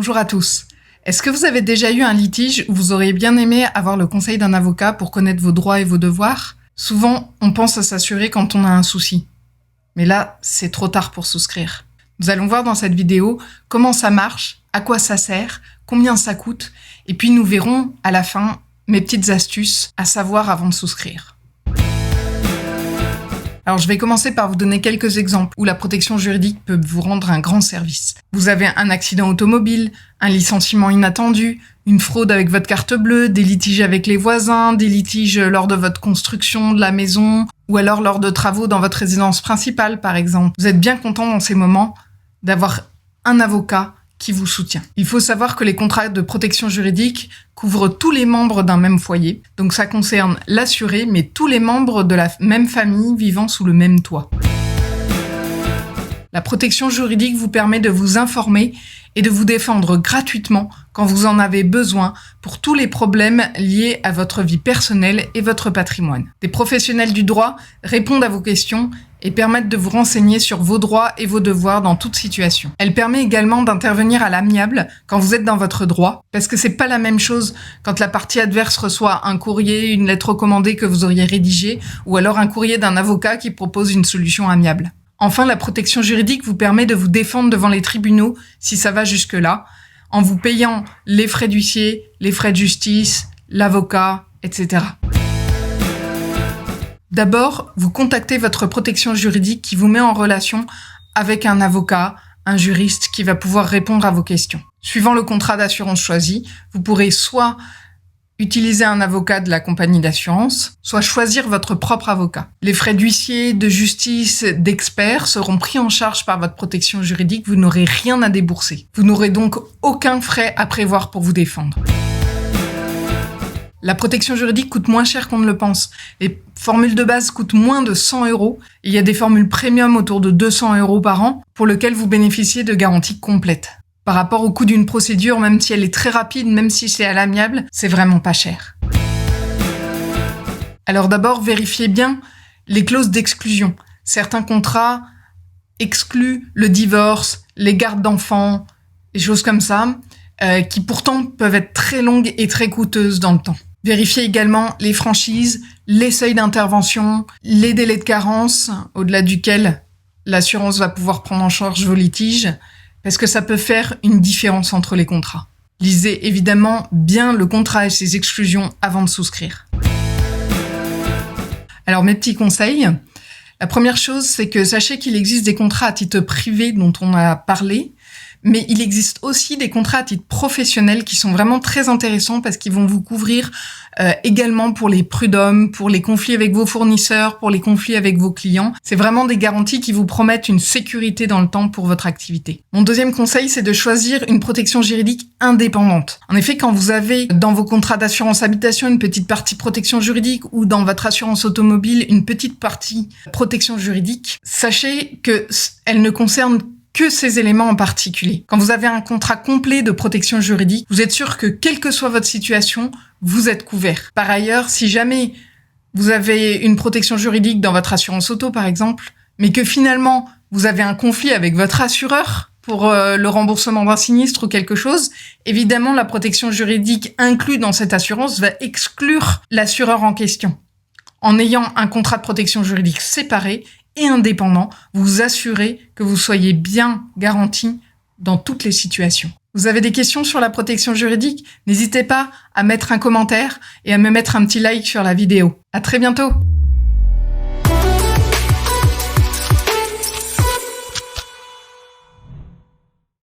Bonjour à tous. Est-ce que vous avez déjà eu un litige où vous auriez bien aimé avoir le conseil d'un avocat pour connaître vos droits et vos devoirs ? Souvent, on pense à s'assurer quand on a un souci. Mais là, c'est trop tard pour souscrire. Nous allons voir dans cette vidéo comment ça marche, à quoi ça sert, combien ça coûte, et puis nous verrons à la fin mes petites astuces à savoir avant de souscrire. Alors je vais commencer par vous donner quelques exemples où la protection juridique peut vous rendre un grand service. Vous avez un accident automobile, un licenciement inattendu, une fraude avec votre carte bleue, des litiges avec les voisins, des litiges lors de votre construction de la maison, ou alors lors de travaux dans votre résidence principale par exemple. Vous êtes bien content dans ces moments d'avoir un avocat qui vous soutient. Il faut savoir que les contrats de protection juridique couvrent tous les membres d'un même foyer. Donc ça concerne l'assuré, mais tous les membres de la même famille vivant sous le même toit. La protection juridique vous permet de vous informer et de vous défendre gratuitement quand vous en avez besoin pour tous les problèmes liés à votre vie personnelle et votre patrimoine. Des professionnels du droit répondent à vos questions et permettent de vous renseigner sur vos droits et vos devoirs dans toute situation. Elle permet également d'intervenir à l'amiable quand vous êtes dans votre droit, parce que c'est pas la même chose quand la partie adverse reçoit un courrier, une lettre recommandée que vous auriez rédigée, ou alors un courrier d'un avocat qui propose une solution amiable. Enfin, la protection juridique vous permet de vous défendre devant les tribunaux, si ça va jusque-là, en vous payant les frais d'huissier, les frais de justice, l'avocat, etc. D'abord, vous contactez votre protection juridique qui vous met en relation avec un avocat, un juriste qui va pouvoir répondre à vos questions. Suivant le contrat d'assurance choisi, vous pourrez soit utiliser un avocat de la compagnie d'assurance, soit choisir votre propre avocat. Les frais d'huissier, de justice, d'experts seront pris en charge par votre protection juridique, vous n'aurez rien à débourser. Vous n'aurez donc aucun frais à prévoir pour vous défendre. La protection juridique coûte moins cher qu'on ne le pense. Les formules de base coûtent moins de 100 €. Il y a des formules premium autour de 200 € par an pour lesquelles vous bénéficiez de garanties complètes. Par rapport au coût d'une procédure, même si elle est très rapide, même si c'est à l'amiable, c'est vraiment pas cher. Alors d'abord, vérifiez bien les clauses d'exclusion. Certains contrats excluent le divorce, les gardes d'enfants, des choses comme ça, qui pourtant peuvent être très longues et très coûteuses dans le temps. Vérifiez également les franchises, les seuils d'intervention, les délais de carence, au-delà duquel l'assurance va pouvoir prendre en charge vos litiges, parce que ça peut faire une différence entre les contrats. Lisez évidemment bien le contrat et ses exclusions avant de souscrire. Alors mes petits conseils, la première chose, c'est que sachez qu'il existe des contrats à titre privé dont on a parlé, mais il existe aussi des contrats à titre professionnel qui sont vraiment très intéressants parce qu'ils vont vous couvrir également pour les prud'hommes, pour les conflits avec vos fournisseurs, pour les conflits avec vos clients. C'est vraiment des garanties qui vous promettent une sécurité dans le temps pour votre activité. Mon deuxième conseil, c'est de choisir une protection juridique indépendante. En effet, quand vous avez dans vos contrats d'assurance habitation une petite partie protection juridique ou dans votre assurance automobile une petite partie protection juridique, sachez que elle ne concerne que ces éléments en particulier. Quand vous avez un contrat complet de protection juridique, vous êtes sûr que quelle que soit votre situation, vous êtes couvert. Par ailleurs, si jamais vous avez une protection juridique dans votre assurance auto, par exemple, mais que finalement, vous avez un conflit avec votre assureur pour le remboursement d'un sinistre ou quelque chose, évidemment, la protection juridique inclue dans cette assurance va exclure l'assureur en question. En ayant un contrat de protection juridique séparé et indépendant, vous assurez que vous soyez bien garanti dans toutes les situations. Vous avez des questions sur la protection juridique ? N'hésitez pas à mettre un commentaire et à me mettre un petit like sur la vidéo. À très bientôt!